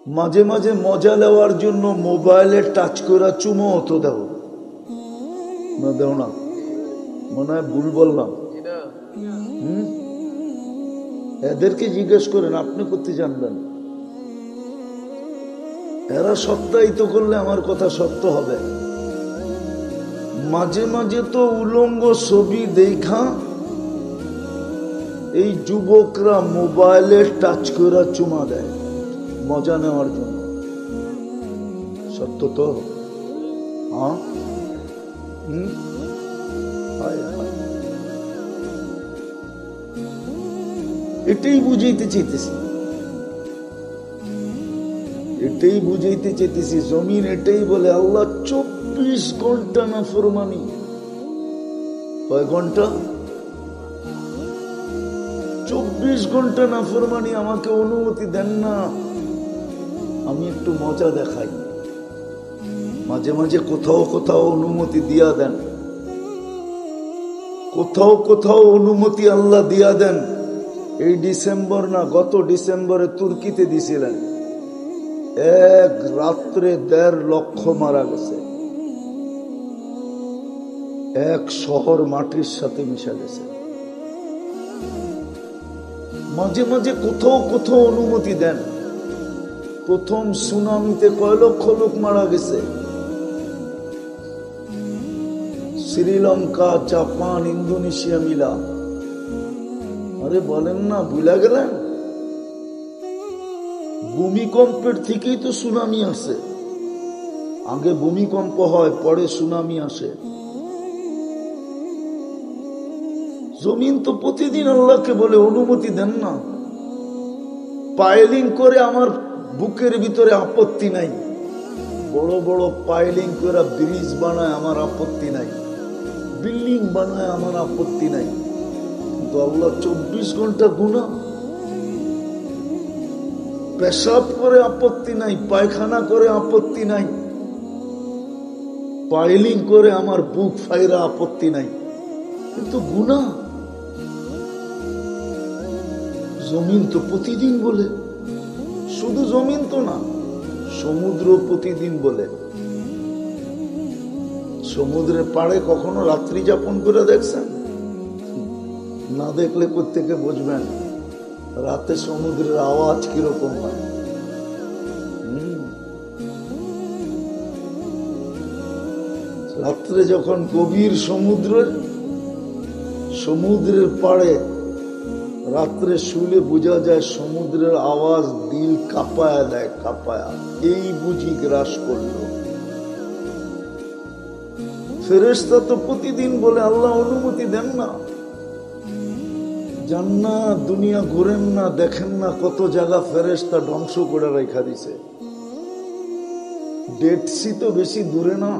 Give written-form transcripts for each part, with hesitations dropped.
মাঝে মাঝে মজা নেওয়ার জন্য মোবাইলে টাচ করে চুমো হতো দাও না, দেও না, মনে হয় ভুল বললাম। এদেরকে জিজ্ঞেস করেন, আপনি করতে জানবেন। এরা সত্যায়িত করলে আমার কথা সত্য হবে। মাঝে মাঝে তো উলঙ্গ ছবি দেখা এই যুবকরা মোবাইলে টাচ করে চুমা দেয় মজা নেওয়ার জন্য। সত্য তো? হ্যাঁ, এটাই বুঝাইতে চাইতেছি, এটাই বুঝাইতে চাইতেছি। জমিন এটাই বলে আল্লাহ 24 ঘন্টা না ফরমানি। কয় ঘন্টা? 24 ঘন্টা না ফরমানি। আমাকে অনুমতি দেন না আমি একটু মজা দেখাই। মাঝে মাঝে কোথাও কোথাও অনুমতি দিয়া দেন, কোথাও কোথাও অনুমতি আল্লাহ দিয়া দেন। এই ডিসেম্বর না, গত ডিসেম্বরে তুর্কিতে দিছিলেন। এক রাত্রে 1.5 লক্ষ মারা গেছে। এক শহর মাটির সাথে মিশা গেছে। মাঝে মাঝে কোথাও কোথাও অনুমতি দেন। প্রথম সুনামিতে কয় লক্ষ লোক মারা গেছে। শ্রীলঙ্কা, জাপান, ইন্দোনেশিয়া মিলা। আরে বলেন না, ভুলে গেলেন? ভূমিকম্পের থেকেই তো সুনামি আসে। আগে ভূমিকম্প হয়, পরে সুনামি আসে। জমিন তো প্রতিদিন আল্লাহকে বলে অনুমতি দেন না। পাইলিং করে আমার বুকের ভিতরে আপত্তি নাই, বড় বড় পাইলিং করে ব্রিজ বানায় আমার আপত্তি নাই, বিল্ডিং বানায় আমার আপত্তি নাই। কিন্তু আল্লাহ 24 ঘন্টা গুনাহ। পেশাব করে আপত্তি নাই, পায়খানা করে আপত্তি নাই, পাইলিং করে আমার বুক ফাইরা আপত্তি নাই, কিন্তু গুনাহ। জমিন তো প্রতিদিন বলে। শুধু জমিন তো না, সমুদ্র প্রতিদিন বলে। সমুদ্রের পাড়ে কখনো রাত্রি যাপন করে দেখছেন? না দেখলে কোত্থেকে বুঝবেন রাতে সমুদ্রের আওয়াজ কিরকম হয়। রাত্রে যখন গভীর সমুদ্রের পাড়ে রাত্রে শুলে বোঝা যায় সমুদ্রের আওয়াজ দিল কাঁপায়া দেয়, কাঁপায়া। এই বুঝি গ্রাস করলো। ফেরেশতা তো প্রতিদিন বলে আল্লাহ অনুমতি দেন না। জান্নাত দুনিয়া ঘুরেন না, দেখেন না কত জায়গা ফেরেশতা ধ্বংস করে রেখা দিছে। ডেড সি তো বেশি দূরে না,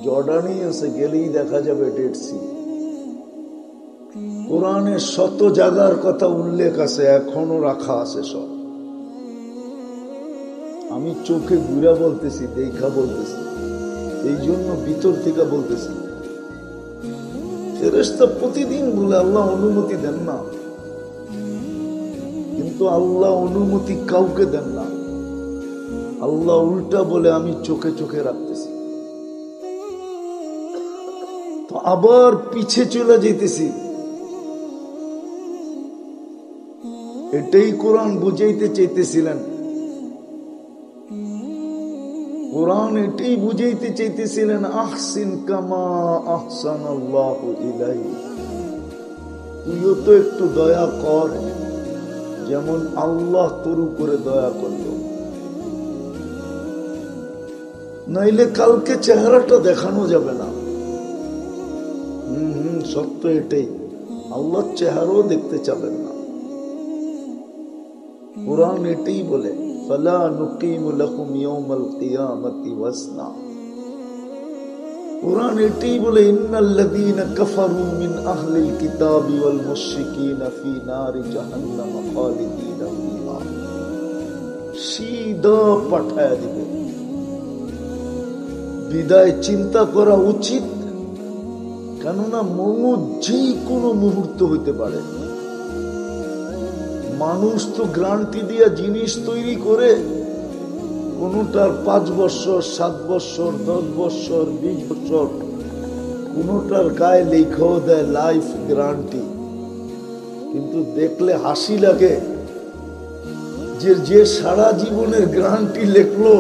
জর্ডানই আছে, গেলেই দেখা যাবে ডেড সি। কোরআনে শত জায়গার কথা উল্লেখ আছে, এখনো রাখা আছে সব। আমি চোখে ঘুরা বলতেছি, দেখা বলতেছি, এই জন্য ভিতর থেকে বলতেছি। ফেরেশতা প্রতিদিন বলে আল্লাহ অনুমতি দেন না, কিন্তু আল্লাহ অনুমতি কাউকে দেন না। আল্লাহ উল্টা বলে আমি চোখে চোখে রাখতেছি। তো আবার পিছে চলে যেতেছি। এটাই কোরআন বুঝাইতে চাইতেছিলেন। কোরআন এটাই বুঝাইতে চাইতেছিলেন, আহসিন কামা আহসানাল্লাহু ইলাইক। তুইও তো একটু দয়া কর যেমন আল্লাহ তোর উপরে দয়া করল। নাইলে কালকে চেহারাটা দেখানো যাবে না। সত্য এটাই, আল্লাহ চেহারাও দেখতে চাবেন না। কুরআন এটাই বলে, ফালা নুকিমু লাকুম ইয়াউমাল কিয়ামাতি ওয়াজনা। কুরআন এটাই বলে, ইন্নাল্লাযীনা কাফারু মিন আহলিল কিতাবি ওয়াল মুশরিকিনা ফি নারি জাহান্নাম খালিদিনা ফিহা। সিধা পাঠায়া দিবে। বিদায় চিন্তা করা উচিত, কেননা মৌত যে কোনো মুহূর্ত হইতে পারে। মানুষ তো গ্যারান্টি দিয়া জিনিস তৈরি করে কোনোটার 5 বছর, 7 বছর, 10 বছর, 20 বছর, কোনোটার গায়ে লেখাও দেয় লাইফ গ্যারান্টি। কিন্তু দেখলে হাসি লাগে যে সারা জীবনের গ্যারান্টি লেখলো,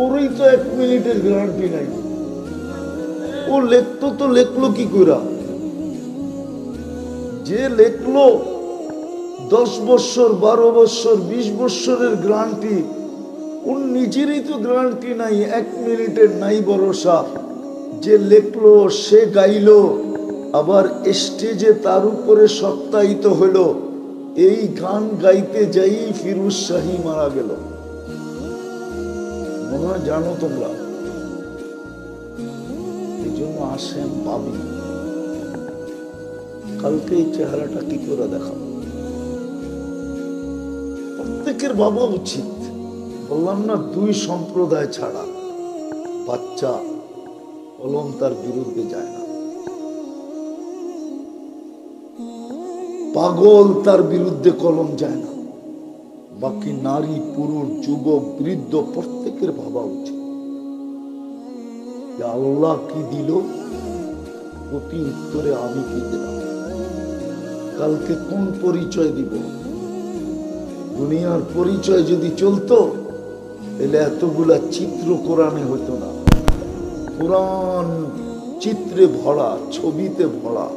ওরই তো 1 মিনিটের গ্যারান্টি নাই। ও লেখলো কি করে? যে লেখলো 10 বছর, 12 বছর, 20 বছরের গ্যারান্টি, ওর নিজেরই তো গ্যারান্টি নাই, 1 মিনিটের নাই ভরসা। যে লেখলো, সে গাইলো, আবার স্টেজে তার উপরে সত্যায়িত হলো। এই গান গাইতে যাই ফিরোজ শাহী মারা গেল। মনে হয় জানো তোমরা। এই জন্য আসেন পাবি, কালকে এই চেহারাটা কি করে দেখাবো? প্রত্যেকের ভাবা উচিত। বললাম না, 2 সম্প্রদায় ছাড়া বাচ্চা কলম তার বিরুদ্ধে যায় না, পাগল তার বিরুদ্ধে কলম যায় না। বাকি নারী, পুরুষ, যুবক, বৃদ্ধ প্রত্যেকের ভাবা উচিত যে আল্লাহ কি দিল, প্রতি উত্তরে আমি কি দিলাম, কালকে কোন পরিচয় দিব। দুনিয়ার পরিচয় যদি চলতো তাহলে এতগুলা চিত্র কোরআনে হতো না। কোরআন চিত্রে ভরা, ছবিতে ভরা।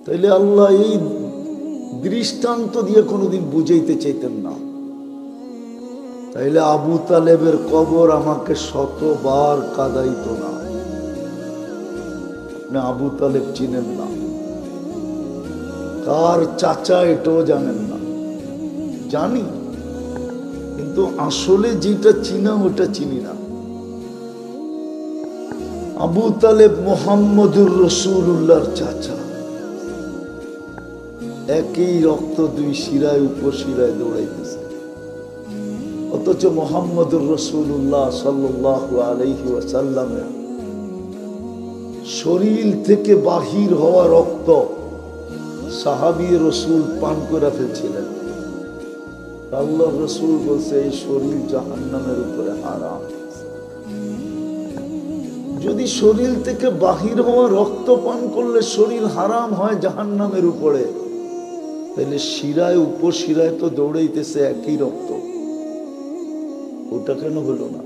তাইলে আল্লাহ এই দৃষ্টান্ত দিয়ে কোনোদিন বুঝাইতে চাইতেন না। তাইলে আবু তালেবের কবর আমাকে 100বার কাঁদাইতো না। আপনি আবু তালেব চিনেন না, কার চাচা এটাও জানেন না। জানি, কিন্তু আসলে যেটা চিনা ওটা চিনি না। আবু তালেব মুহাম্মদুর রাসূলুল্লাহর চাচা। একই রক্ত 2 শিরায় উপশিরায় দৌড়াইতেছে। অথচ মুহাম্মদুর রাসূলুল্লাহ সাল্লাল্লাহু আলাইহি ওয়াসাল্লামের শরীর থেকে বাহির হওয়া রক্ত সাহাবী রাসূল পান করে ফেলছিলেন। আল্লাহর রাসূল বলছে, এই শরীর জাহান্নামের উপরে হারাম। যদি শরীর থেকে বাহির হওয়া রক্ত পান করলে শরীর হারাম হয় জাহান্নামের উপরে, তাহলে শিরায় উপশিরায় তো দৌড়াইতেছে একই রক্ত, ওটা কেন হলো না?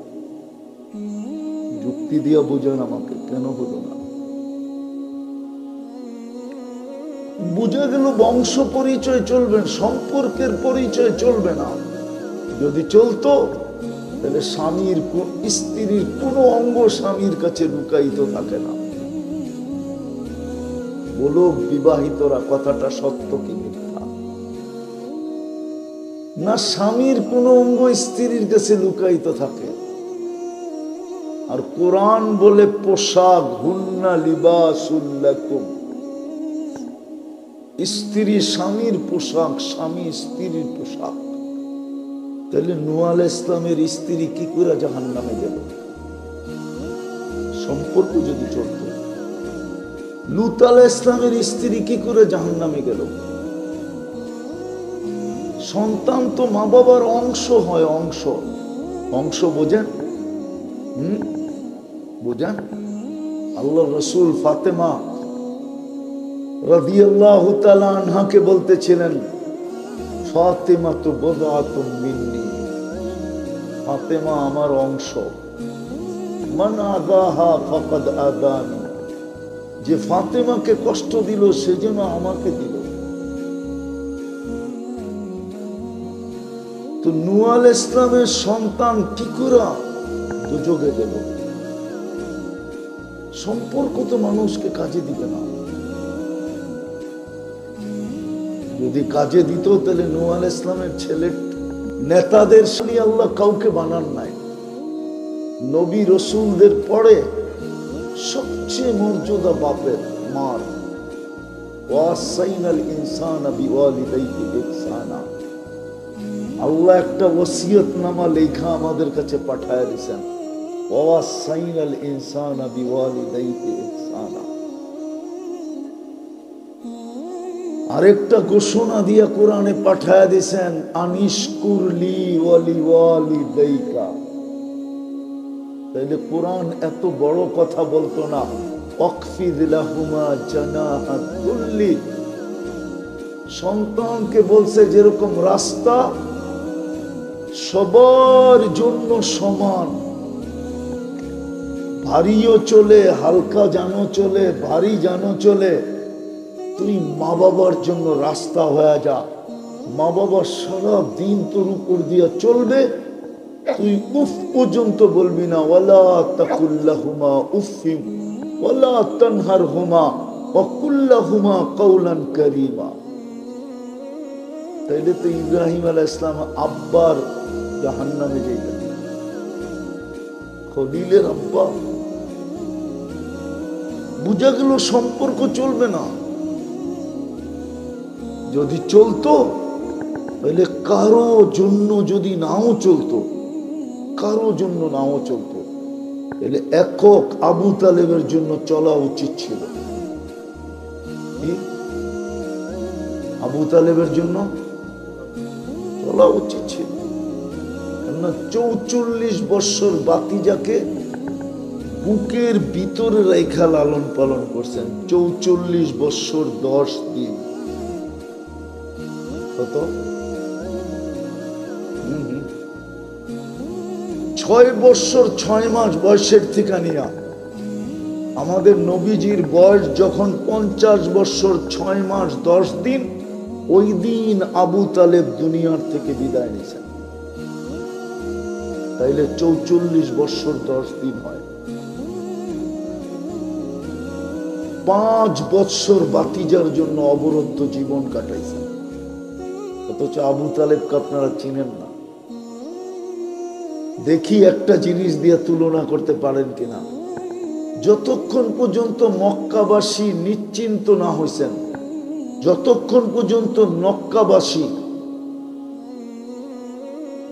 যুক্তি দিয়া বুঝেন আমাকে, কেন হলো না? বুঝে গেল বংশ পরিচয় চলবে, সম্পর্কের পরিচয় চলবে না। যদি চলতো তাহলে স্ত্রীর কোনো অঙ্গ স্বামীর কাছে লুকায়িত থাকে না। বলো বিবাহিতরা, কথাটা সত্য কি মিথ্যা? না, স্বামীর কোনো অঙ্গ স্ত্রীর কাছে লুকায়িত থাকে। আর কোরআন বলে পোশাক, হুন্না লিবাসুল লাকুম। স্ত্রী স্বামীর পোশাক, স্বামী স্ত্রীর পোশাক। তাহলে নূহ আলাইহিস ইসলামের স্ত্রী কি করে জাহান্নামে গেল? সম্পর্ক যদি চলত। লূত আলাইহিস ইসলামের স্ত্রী কি করে জাহান্নামে গেল? সন্তান তো মা বাবার অংশ হয়, অংশ। অংশ বোঝেন? বোঝেন? আল্লাহর রাসূল ফাতেমা রাদিয়াল্লাহু তাআলা আনহাকে বলতেছিলেন, ফাতেমা তো বদআতুম মিন্নি, ফাতেমা আমার অংশ। মান আযাহা ফাকাদ আযানি, যে ফাতেমাকে কষ্ট দিল সে যেন আমাকে দিল। তো নূহ আলাইহিস ইসলামের সন্তান কি করে দুজকে গেল? সম্পর্ক তো মানুষকে কাজে দিবে না। যদি কাজে দিত তাহলে নূহ আলাইহিস ইসলামের ছেলে নেতাদের সাথে আল্লাহ কাউকে বানান নাই। নবী রসুলদের পরে সবচেয়ে মর্যাদা বাপের, মার। ওয়াসাইনাল ইনসানা বিওয়ালিদাইহি ইহসানা। আল্লাহ একটা ওসিয়তনামা লেখা আমাদের কাছে পাঠায় দিয়েছেন, ওয়াসাইনাল ইনসানা বিওয়ালিদাইহি ইহসানা। আরেকটা ঘোষণা দিয়া কোরআনে পাঠায়া দিয়েছেন, আনিশকুরলি ওয়ালি ওয়ালিদাইকা। তাইলে কোরআন এত বড় কথা বলতো না, ওয়াকফিদ লাহুমা জানাহা যুল্লি। সন্তানকে বলছে যেরকম রাস্তা সবার জন্য সমান, ভারীও চলে, হালকা জানো চলে, ভারী জানো চলে, তুই মা বাবার জন্য রাস্তা হয়ে যা। মা বাবা সারা দিন তোর উপর দিয়া চলবে, তুই উফ পর্যন্ত বলবি না। ওয়ালা তাকুল্লাহুমা উফিম ওয়ালা তানহারহুমা ওয়া কুল্লাহুমা কাওলান কারীমা। তাইলে তো ইব্রাহিম আলাইহিস সালাম আব্বার জাহান্নামে যাইতেন, খলিলের আব্বা। বুঝা গেল সম্পর্ক চলবে না। যদি চলতো তাহলে কারো জন্য যদি নাও চলতো, কারো জন্য নাও চলতো, তাহলে একক আবু তালেবের জন্য চলা উচিত ছিল। আবু তালেবের জন্য চলা উচিত ছিল। কেননা ৪৪ বৎসর বাতিজাকে বুকের ভিতরে রেখা লালন পালন করছেন। ৪৪ বৎসর ১০ দিন। কত? ৬ বৎসর ৬ মাস বয়সের থেকে নিয়া আমাদের নবীজির বয়স যখন ৫০ বৎসর ৬ মাস ১০ দিন, ওই দিন আবু তালেব দুনিয়ার থেকে বিদায় নিয়েছেন। তাইলে ৪৪ বৎসর ১০ দিন হয়। ৫ বৎসর বাতিজার জন্য অবরুদ্ধ জীবন কাটাইছেন, অথচ আবু তালেবকে আপনারা চিনেন না। দেখি একটা জিনিস দিয়ে তুলনা করতে পারেন কিনা। যতক্ষণ পর্যন্ত মক্কাবাসী নিশ্চিন্ত না হইছেন, যতক্ষণ পর্যন্ত মক্কাবাসী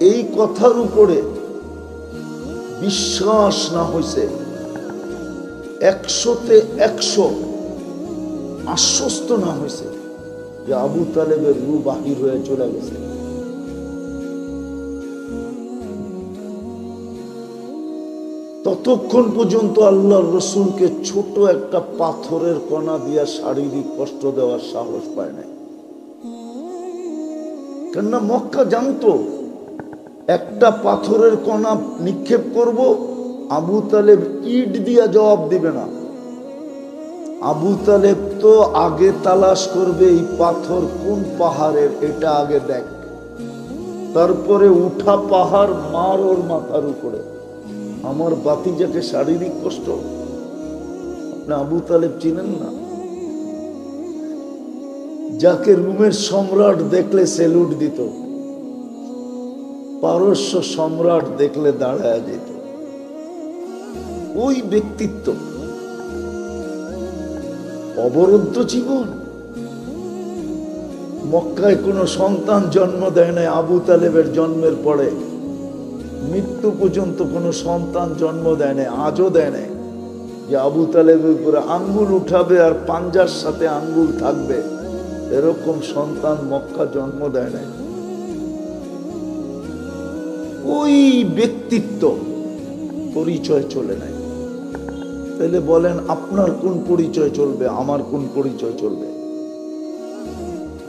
এই কথার উপরে বিশ্বাস না হইছে, ১০০তে ১০০ আশ্বস্ত না হয়েছে যে আবু তালেবের রূহ বাহির হয়ে চলে গেছে, ততক্ষণ পর্যন্ত আল্লাহর রসুলকে ছোট একটা পাথরের কণা দিয়া শারীরিক কষ্ট দেওয়ার সাহস পায় নাই। কেননা মক্কা জানতো একটা পাথরের কণা নিক্ষেপ করব, আবু তালেব ইট দিয়া জবাব দিবে না। আবু তালেব তো আগে তালাশ করবে এই পাথর কোন পাহাড়ের, এটা আগে দেখ, তারপরে উঠা পাহাড় মার ওর মাথার উপরে। আমার বাতিজাকে শারীরিক কষ্ট, আপনি আবু তালেব চিনেন না? যাকে রুমের সম্রাট দেখলে সেলুট দিত, পারস্য সম্রাট দেখলে দাঁড়ায় যেত, ওই ব্যক্তিত্ব। অবরুদ্ধ জীবন। মক্কায় কোনো সন্তান জন্ম দেয় নাই আবু তালেবের জন্মের পরে, মৃত্যু পর্যন্ত কোনো সন্তান জন্ম দেয় নাই, আজও দেয় নাই যে আবু তালেবের উপরে আঙ্গুল উঠাবে আর পাঞ্জার সাথে আঙ্গুল থাকবে, এরকম সন্তান মক্কা জন্ম দেয় নাই। ওই ব্যক্তিত্ব পরিচয় চলে নাই। তাহলে বলেন আপনার কোন পরিচয় চলবে, আমার কোন পরিচয় চলবে?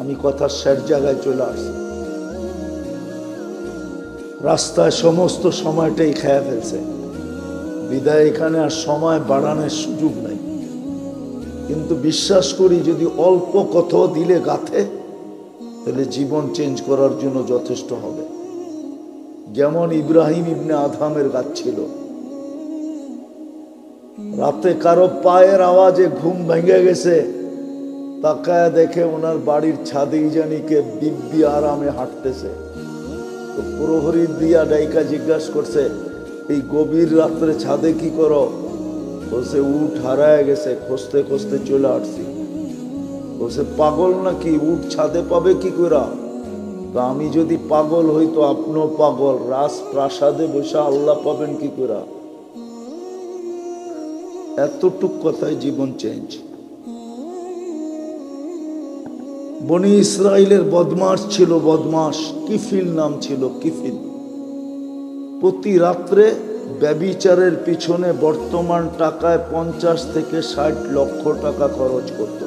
আমি কথার শেষ জায়গায় চলে আসছি। রাস্তায় সমস্ত সময়টাই খেয়ে ফেলছে, বিদায় এখানে আর সময় বাড়ানোর সুযোগ নাই। কিন্তু বিশ্বাস করি যদি অল্প কথাও দিলে গাথে, তাহলে জীবন চেঞ্জ করার জন্য যথেষ্ট হবে। যেমন ইব্রাহিম ইবনে আদহামের গাছ ছিল, রাতে কারো পায়ের আওয়াজে ঘুম ভেঙে গেছে, তাকায় দেখে ওনার বাড়ির ছাদেই জানি কে দিব্যি আরামে হাঁটতেছে। তো প্রহরী দিয়া ডাইকা জিজ্ঞাসা করছে, এই গভীর রাত্রে ছাদে কি করো? বলছে উঠ হারায় গেছে, খুঁজতে খুঁজতে চলে আসছি। বলছে পাগল নাকি, উঠ ছাদে পাবে কি করে? তো আমি যদি পাগল হই তো আপনিও পাগল, রাজপ্রাসাদে বসে আল্লাহ পাবেন কি করে? এতটুক কথায় জীবন চেঞ্জ। বনি ইসরাইলের বদমাস ছিল, বদমাস কিফিল নাম ছিল, কিফিল। প্রতি রাত্রে ব্যভিচারের পিছনে বর্তমান টাকায় 50 থেকে 60 লক্ষ টাকা খরচ করত।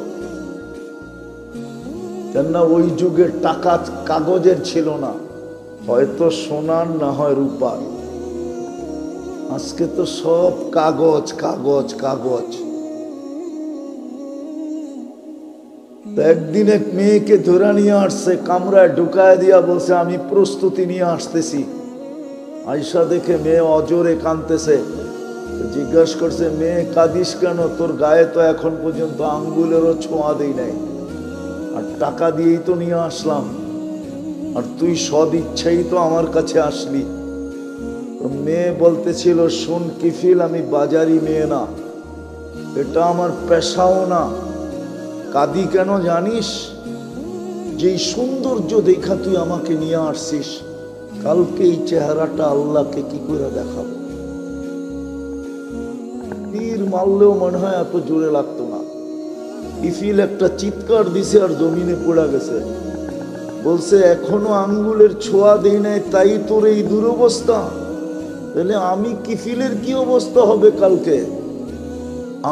কেননা ওই যুগে টাকা কাগজের ছিল না, হয়তো সোনার না হয় রূপার। আজকে তো সব কাগজ কাগজ কাগজ। একদিন এক মেয়েকে ধরে নিয়ে আসছে, কামরায় ঢুকায় দিয়া বলছে আমি প্রস্তুতি নিয়ে আসতেছি। আয়সা দেখে মেয়ে অজরে কাঁদতেছে। জিজ্ঞাসা করছে, মেয়ে কাঁদিস কেন? তোর গায়ে তো এখন পর্যন্ত আঙ্গুলেরও ছোঁয়া দেই নাই, আর টাকা দিয়েই তো নিয়ে আসলাম, আর তুই সদ ইচ্ছাই তো আমার কাছে আসলি। মেয়ে বলতেছিল, শোন কিফিল, আমি বাজারি মেয়ে না, এটা আমার পেশাও না। কাঁদি কেন জানিস? যেই সৌন্দর্য দেখা তুই আমাকে নিয়ে আসছিস, কালকে এই চেহারাটা আল্লাহকে কি করে দেখাবো? তীর মারলেও মনে হয় এত জোরে লাগতো না। কিফিল একটা চিৎকার দিছে আর জমিনে পড়ে গেছে। বলছে, এখনো আঙ্গুলের ছোঁয়া দেই নাই, তাই তোর এই দুরবস্থা? তাহলে আমি কিফিলের কি অবস্থা হবে কালকে?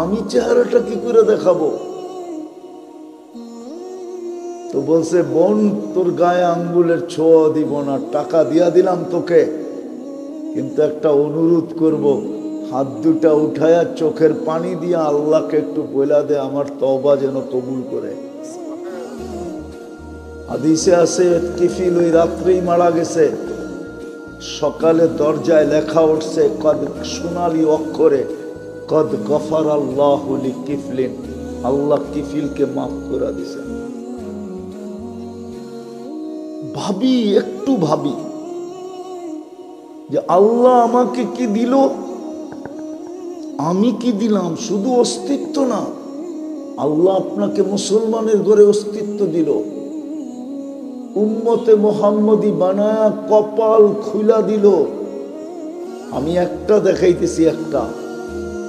আমি চেহারাটা কি করে দেখাবো? তো বলছে, বোন, তোর গায়ে আঙ্গুলের ছোঁয়া দিব না, টাকা দিয়া দিলাম তোকে, কিন্তু একটা অনুরোধ করব, হাত দুটা উঠায়া চোখের পানি দিয়া আল্লাহকে একটু বইলা দে আমার তওবা যেন কবুল করে। হাদিসে আছে কিফিল ওই রাত্রেই মারা গেছে। সকালে দরজায় লেখা উঠছে কদ, সোনালী অক্ষরে, কদ গফার আল্লাহ লি কিফলিন, আল্লাহ কিফিলকে মাফ করে দিছে। ভাবি, একটু ভাবি যে আল্লাহ আমাকে কি দিল, আমি কি দিলাম। শুধু অস্তিত্ব না, আল্লাহ আপনাকে মুসলমানের ঘরে অস্তিত্ব দিল, উম্মতে মুহাম্মদী বানায়া কপাল খুলা দিল। আমি একটা দেখাইতেছি, একটা।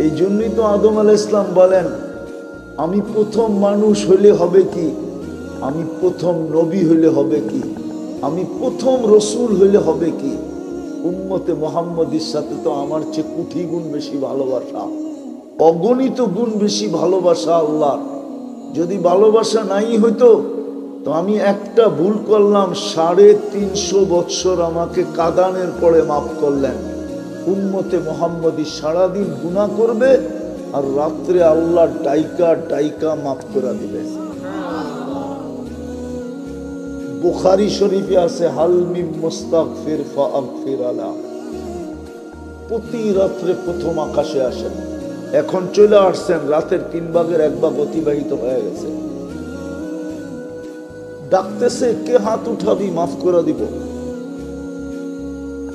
এই জন্যই তো আদম আলাইহিস সালাম বলেন, আমি প্রথম মানুষ হইলে হবে কি, আমি প্রথম নবী হইলে হবে কি, আমি প্রথম রসুল হইলে হবে কি, উম্মতে মুহাম্মদীর সাথে তো আমার চেয়ে কোটি গুণ বেশি ভালোবাসা, অগণিত গুণ বেশি ভালোবাসা আল্লাহর। যদি ভালোবাসা নাই হইতো তো আমি একটা ভুল করলাম, 350 বৎসর আমাকে কাদানের পরে মাফ করলেন। উম্মতে মুহাম্মদী সারাদিন গুনাহ করবে আর রাত্রে আল্লাহ ডাইকা ডাইকা মাফ করে দিবে। বুখারী শরীফে আছে, হাল মিন মুস্তাগফির ফাগফির আলা। প্রতি রাত্রে প্রথম আকাশে আসেন। এখন চলে আসছেন, রাতের 3 ভাগের 1 ভাগ অতিবাহিত হয়ে গেছে। ডাকতেছে, কে হাত উঠাবি, মাফ করে দিব।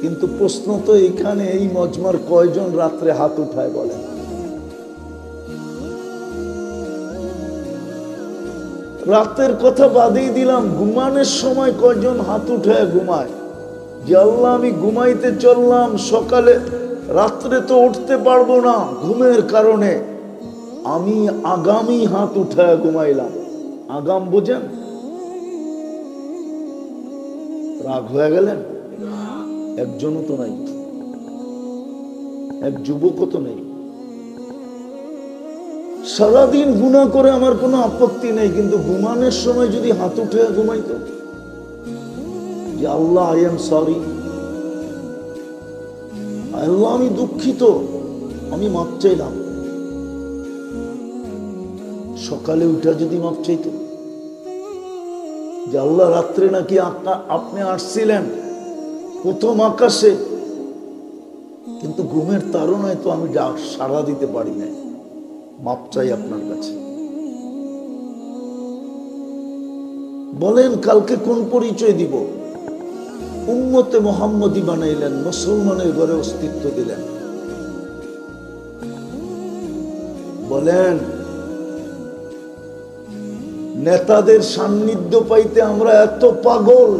কিন্তু প্রশ্ন তো এখানে, এই মজমার কয়জন রাত্রে হাত উঠায় বলেন? রাতের কথা বাদেই দিলাম, ঘুমানোর সময় কয়জন হাত উঠায় ঘুমায় যে আল্লাহ আমি ঘুমাইতে চললাম, সকালে রাত্রে তো উঠতে পারবো না ঘুমের কারণে, আমি আগামী হাত উঠায় ঘুমাইলাম। আগাম বোঝেন? রাগ হয়ে গেলেন? একজনও তো নাই, এক যুবকও তো নেই। সারাদিন গুনাহ করে আমার কোনো আপত্তি নেই, কিন্তু ঘুমানোর সময় যদি হাত উঠে ঘুমাইতো যে আল্লাহ আই এম সরি, আল্লাহ আমি দুঃখিত, আমি মাপ চাইলাম। সকালে উঠে যদি মাপ চাইতো যে আল্লাহ রাত্রে নাকি আপনি আসছিলেন প্রথম আকাশে, কিন্তু ঘুমের তাড়নায় তো আমি সাড়া দিতে পারি না, মাপ চাই আপনার কাছে। বলেন কালকে কোন পরিচয় দিব? উম্মতে মুহাম্মদী বানাইলেন, মুসলমানের ঘরে অস্তিত্ব দিলেন। বলেন নেতাদের সান্নিধ্য পাইতে আমরা এত পাগল?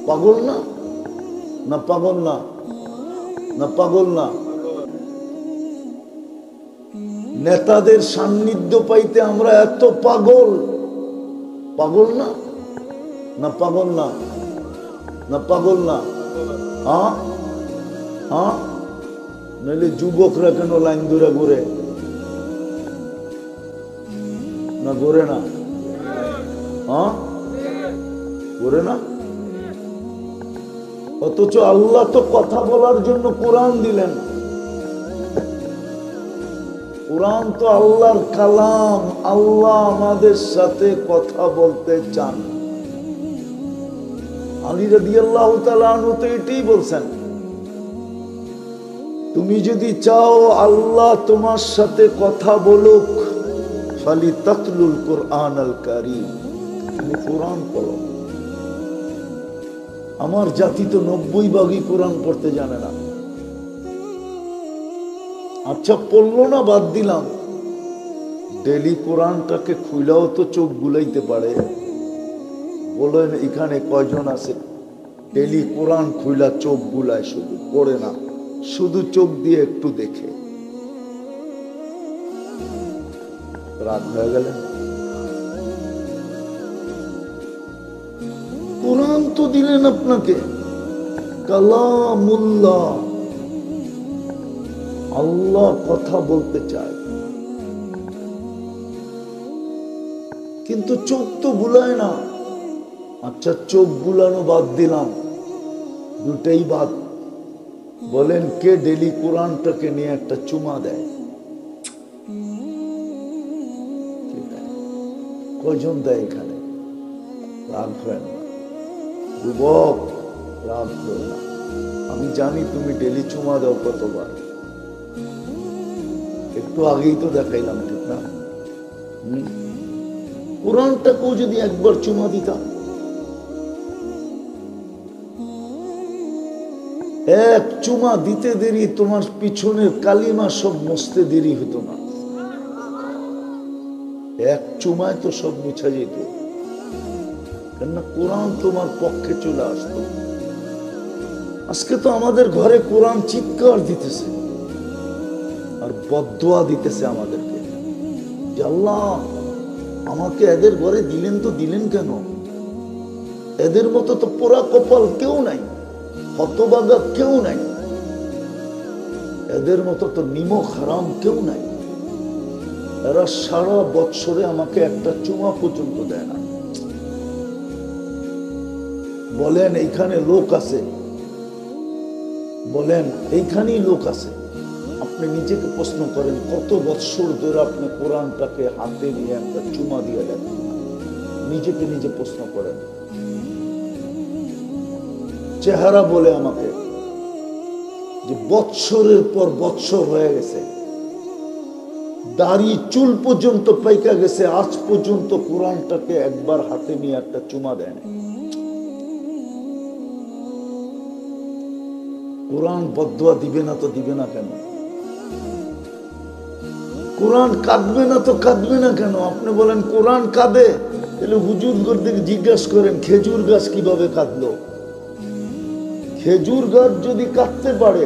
পাগল না? না পাগল না? না পাগল না? নেতাদের সান্নিধ্য পাইতে আমরা এত পাগল? পাগল না? না পাগল না? না পাগল না? হ্যাঁ হ্যাঁ, নইলে যুবকরা কেন লাইন ধরে ঘুরে? না ঘুরে না? হ্যাঁ ঘুরে না? অথচ আল্লাহ তো কথা বলার জন্য কোরআন দিলেন। কোরআন তো আল্লাহর কালাম, আল্লাহ আমাদের সাথে কথা বলতে চান। আলী রাদিয়াল্লাহু তাআলা আনহু তো এটাই বলছেন, তুমি যদি চাও আল্লাহ তোমার সাথে কথা বলুক, ফালিতাতলুল কুরআনাল কারীম, তুমি কোরআন পড়ো। আমার জাতি তো 90% কোরআন পড়তে জানে না। আচ্ছা পড়লো না বাদ দিলাম, ডেলি কোরআনটাকে খুইলাও তো চোখ বুলাইতে পারে। বলেন এখানে কয়জন আছে ডেলি কোরআন খুইলা চোখ বুলায়, শুধু পড়ে না, শুধু চোখ দিয়ে একটু দেখে? রাত হয়ে গেলেন, কোরআন তো দিলেন আপনাকে, কালামুল্লাহ, আল্লাহ কথা বলতে চায়, কিন্তু চোখ তো বুলায় না। আচ্ছা চোখ বুলানো বাদ দিলাম, দুটাই বাদ। বলেন কে ডেলি কোরআনটাকে নিয়ে একটা চুমা দেয়? কয়জন দেয় এখানে? রাগ হয় না যুবক, রাগ হয় না। আমি জানি তুমি ডেলি চুমা দাও কতবার, একটু আগেই তো দেখাইলাম, ঠিক না? কোরআনটাকেও যদি একবার চুমা দিতাম, এক চুমা দিতে দেরি তোমার পিছনের কালিমা সব মুছতে দেরি হতো না। এক চুমায় তো সব মুছা যেত, কেননা কোরআন তোমার পক্ষে চলে আসতো। আজকে তো আমাদের ঘরে কোরআন চিৎকার দিতেছে আর বদদোয়া দিতেছে আমাদেরকে, যে আল্লাহ আমাকে এদের ঘরে দিলেন তো দিলেন কেন? এদের মতো তো পোড়া কপাল কেউ নাই, হতবাগা কেউ নাই, এদের মতো তো নিমক হারাম কেউ নাই। এরা সারা বৎসরে আমাকে একটা চুমা পর্যন্ত দেয় না। বলেন এইখানে লোক আছে, বলেন এইখানেই লোক আছে, আপনি নিজেকে প্রশ্ন করেন কত বৎসর ধরে আপনি কোরআনটাকে হাতে নিয়ে একটা চুমা দিয়ে দেন? নিজেকে নিজে প্রশ্ন করেন। চেহারা বলে আমাকে যে বৎসরের পর বৎসর হয়ে গেছে, দাড়ি চুল পর্যন্ত পাইকা গেছে, আজ পর্যন্ত কোরআনটাকে একবার হাতে নিয়ে একটা চুমা দেয় না। কোরআন বদদুয়া দিবে না তো দিবে না কেন? কোরআন কাঁদবে না তো কাঁদবে না কেন? আপনি বলেন কোরআন কাঁদে, তাহলে হুজুরদের জিজ্ঞাসা করেন খেজুর গাছ কিভাবে কাঁদলো? খেজুর গাছ যদি কাঁদতে পারে,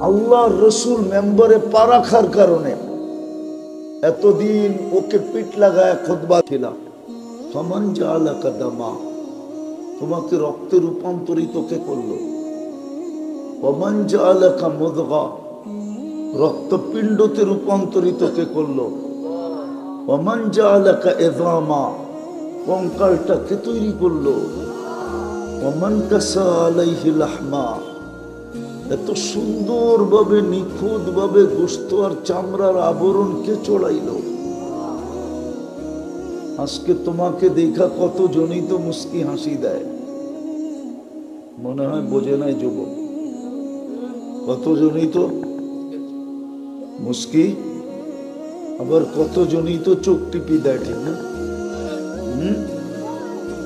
আল্লাহর রসুল মেম্বারে পা রাখার কারণে এতদিন ওকে পিঠ লাগায় খুতবা ছিলাম, ফামান জাআলাকা দামা, তোমাকে রক্তে রূপান্তরিত কে করলো? ওয়ামান জাআলাকা মুদগা, রক্তপিণ্ডতে রূপান্তরিত কে করলো? ওয়ামান জাআলাকা ইযামা, কঙ্কালটা কে তৈরি করলো? ওয়ামান কাসা আলাইহি লাহমা, এত সুন্দরভাবে নিখুঁতভাবে গোশত আর চামড়ার আবরণ কে চড়াইল? আজকে তোমাকে দেখা কত জনই তো মুস্কি হাসি দেয়, মনে হয় বোঝে নাই যুবক, কত জনই তো মুস্কি, আবার কত জনই তো চোখ টিপি দেয়, ঠিক না?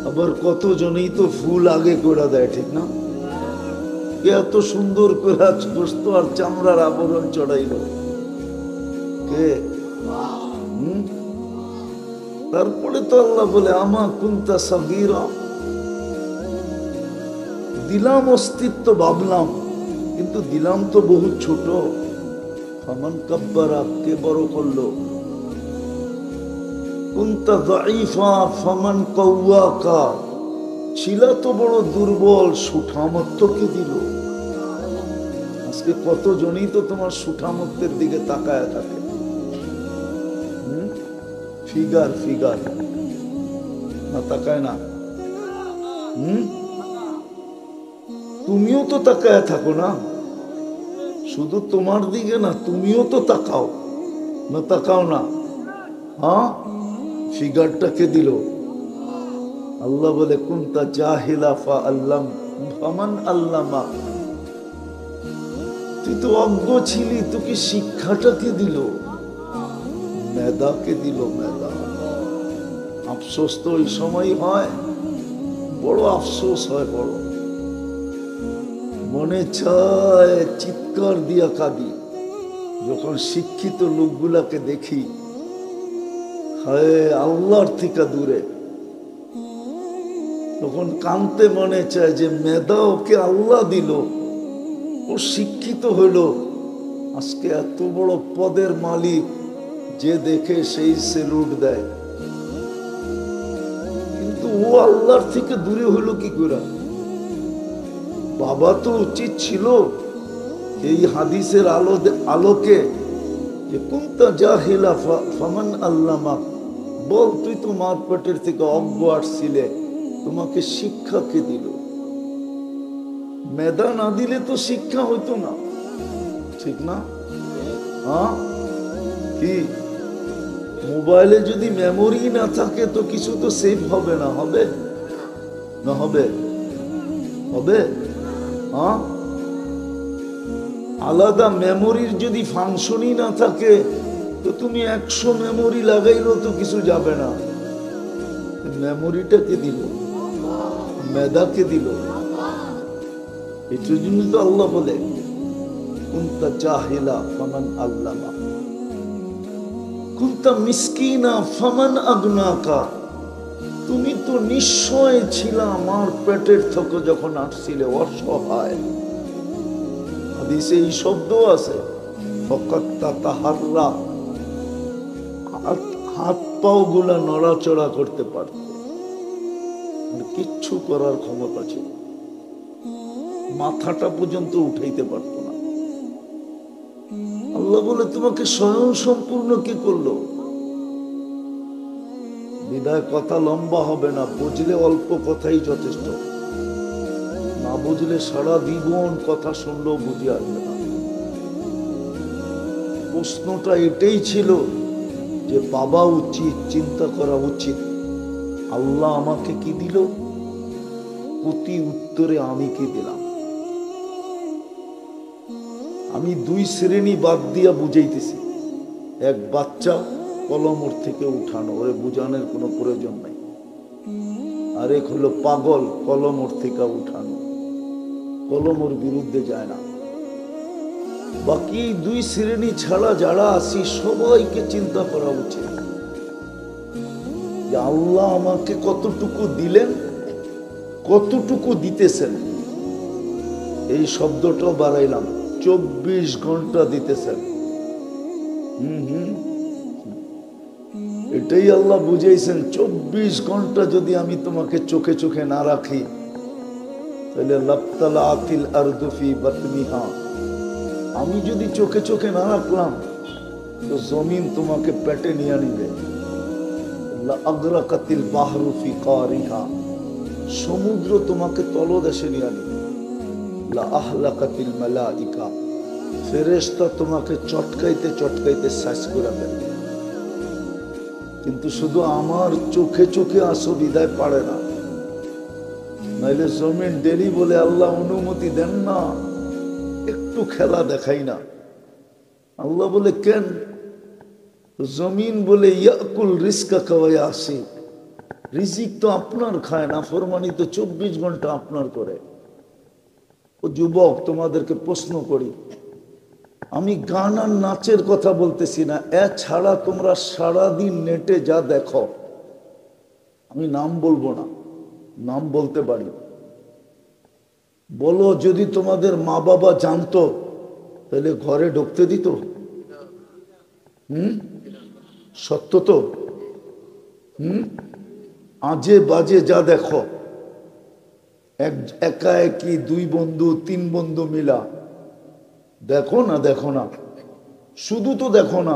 আবার কত জনই তো ফুল আগে করে দেয়, ঠিক না? এত সুন্দর করে গোশত আর চামড়ার আবরণ চড়াইল কে? তারপরে তো আল্লাহ বলে আমা কুনতা সাগীরা, দিলাম অস্তিত্ব ভাবলাম, কিন্তু দিলাম তো বহু ছোট। ফামান কাব্বারা, কে বড় করলো? কুনতা যায়ীফা ফামান কাওয়াকা, ছিলা তো বড় দুর্বল, সুঠামত্ব কে দিল? আজকে কতজনই তো তোমার সুঠামত্বের দিকে তাকায় থাকে। ফিগার ফিগার না, তাকায় না। তুমিও তো তাকায় থাকো না, শুধু তোমার দিকে না, তুমিও তো তাকাও না, তাকাও না? হ্যাঁ, ফিগারটাকে দিল আল্লাহ। বলে কুনতা জাহিলা ফাআল্লাম ফামান আল্লামা, তুই তো অজ্ঞ ছিলি, তোকে শিক্ষাটাকে দিল, মেধাকে দিল, মেধা। আফসোস তো ওই সময় হয়, বড় আফসোস হয়, বড় মনে চায় চিৎকার দিয়া কাঁদি যখন শিক্ষিত লোকগুলাকে দেখি, হায় আল্লাহর থেকে দূরে। তখন কানতে মনে চায় যে মেধা ওকে আল্লাহ দিল, ও শিক্ষিত হইল, আজকে এত বড় পদের মালিক, যে দেখে সেই সেলুট দেয়, কিন্তু ও আল্লাহর থেকে দূরে হইল কি করে? বাবা তো উচিত ছিল এই হাদিসের আলোকে যে কুনতা জাহিলা ফামান আল্লামা, বল তুই তো মার পেটের থেকে অজ্ঞ আসছিলে, তোমাকে শিক্ষা কে দিল? মেধা না দিলে তো শিক্ষা হইতো না, ঠিক না? হ্যাঁ, কি মোবাইলে যদি মেমোরি না থাকে তো কিছু তো সেভ হবে না, হবে না? হবে, হবে। হ্যাঁ, আলাদা মেমোরির যদি ফাংশনই না থাকে তো তুমি 100 মেমোরি লাগাইলেও তো কিছু যাবে না। মেমোরিটাকে দিল, মেধাকে দিল। এটার জন্য তো আল্লাহ বলে কুনতা জাহিলা ফামান আল্লামা, কুনতা মিসকিনা ফামান আগনাকা, তুমি তো নিশ্চয় ছিলা আমার পেটের থেকে যখন আসছিলে অসহায়। হাদিসে এই শব্দ আছে, ফাকাত্তা তাহাররা, হাত পাও গুলা নড়াচড়া করতে পারত, কিচ্ছু করার ক্ষমতা ছিল, মাথাটা পর্যন্ত উঠাইতে পারত না। আল্লাহ বলে তোমাকে স্বয়ং সম্পূর্ণ কি করলো? বিদায় কথা লম্বা হবে না, বুঝলে অল্প কথাই যথেষ্ট, না বুঝলে সারা জীবন কথা শুনলেও বুঝে আসবে না। প্রশ্নটা এটাই ছিল যে বাবা উচিত, চিন্তা করা উচিত, আল্লাহ আমাকে কি দিল, প্রতি উত্তরে আমি কি দিলাম। আমি 2 শ্রেণী বাদ দিয়া বুঝাইতেছি। এক, বাচ্চা কলমর থেকে উঠানো, ওরে বুঝানোর কোনো প্রয়োজন নাই। আরেক হলো পাগল, কলমর থেকে উঠানো, কলমর বিরুদ্ধে যায় না। বাকি 2 শ্রেণী ছাড়া যারা আছি সবাইকে চিন্তা করা উচিত যে আল্লাহ আমাকে কতটুকু দিলেন, কতটুকু দিতেছেন। এই শব্দটাও বাড়াইলাম, 24 ঘন্টা দিতেছেন। এটাই আল্লাহ বুঝাইছেন, 24 ঘন্টা যদি আমি তোমাকে চোখে চোখে না রাখি তাহলে লাবতালা আতিল আরদু ফি বাতনিহা, আমি যদি চোখে চোখে না রাখলাম তো জমিন তোমাকে পেটে নিয়ে নিবে। আগ্রাকাতিল বাহরু ফি কারিহা, সমুদ্র তোমাকে তলদেশে নিয়ে নিবে। লা আহলাকাতিল মালাইকা, ফেরেশতা তোমাকে চটকাইতে চটকাইতে শেষ করে দেবে। কিন্তু শুধু আমার চোখে চোখে আসো বিদায় পারে না, নাইলে জমিন ডেলি বলে আল্লাহ অনুমতি দেন না, একটু খেলা দেখাই না। আল্লাহ বলে কেন? জমিন বলে ইয়াকুল রিজকা কাওয়া আসি, রিজিক তো আপনার খায় না, ফরমানি তো 24 ঘন্টা আপনার করে। ও যুবক, তোমাদেরকে প্রশ্ন করি, আমি গান আর নাচের কথা বলতেছি না, এছাড়া তোমরা সারাদিন নেটে যা দেখো, আমি নাম বলবো না, নাম বলতে পারি, বলো যদি তোমাদের মা বাবা জানতো তাহলে ঘরে ঢুকতে দিত? সত্য তো? আজে বাজে যা দেখো, একা একই, দুই বন্ধু তিন বন্ধু মিলা, দেখো না, দেখো না, শুধু তো দেখো না,